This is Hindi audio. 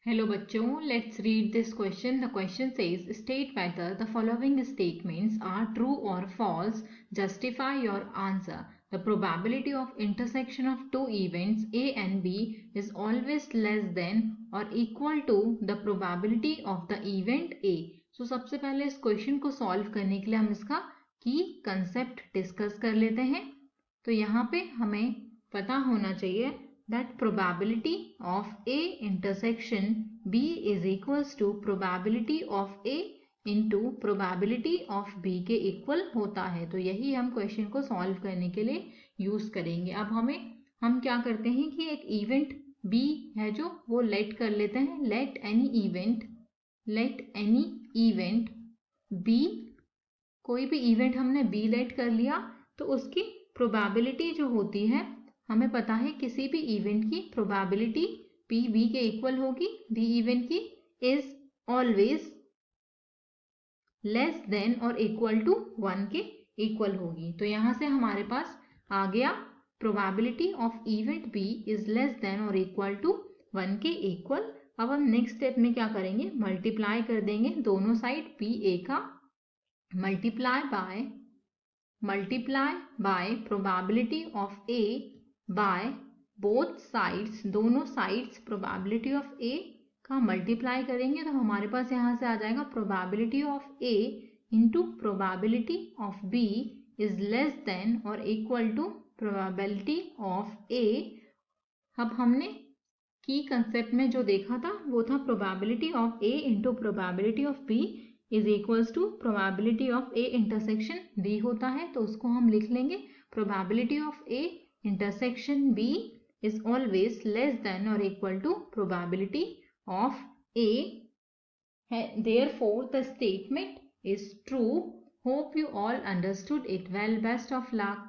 Hello बच्चों, let's read this question. The question says, state whether the following statements are true or false. Justify your answer. The probability of intersection of two events A and B is always less than or equal to the probability of the event A. So सबसे पहले इस क्वेश्चन को सॉल्व करने के लिए हम इसका की कंसेप्ट डिस्कस कर लेते हैं। तो यहाँ पे हमें पता होना चाहिए that probability of A intersection B is equals to probability of A into probability of B के इक्वल होता है। तो यही हम क्वेश्चन को सॉल्व करने के लिए यूज करेंगे। अब हम क्या करते हैं कि एक इवेंट B है जो वो लेट कर लेते हैं। लेट एनी इवेंट B, कोई भी इवेंट हमने B लेट कर लिया तो उसकी प्रोबेबिलिटी जो होती है, हमें पता है किसी भी इवेंट की प्रोबेबिलिटी P B के इक्वल होगी। B इवेंट की इज ऑलवेज लेस देन और इक्वल टू 1 के इक्वल होगी। तो यहां से हमारे पास आ गया probability of event B is less than और इक्वल टू 1 के इक्वल। अब हम नेक्स्ट स्टेप में क्या करेंगे, मल्टीप्लाई कर देंगे दोनों साइड P A का, multiply by probability of A by both sides, दोनों साइड्स प्रोबेबिलिटी ऑफ A का मल्टीप्लाई करेंगे तो हमारे पास यहाँ से आ जाएगा probability of A into probability of B is less than और equal to probability of A। अब हमने की कंसेप्ट में जो देखा था वो था probability of A into probability of B is equals to probability of A intersection B होता है। तो उसको हम लिख लेंगे probability of A intersection B is always less than or equal to probability of A. Therefore, the statement is true. Hope you all understood it well. Best of luck.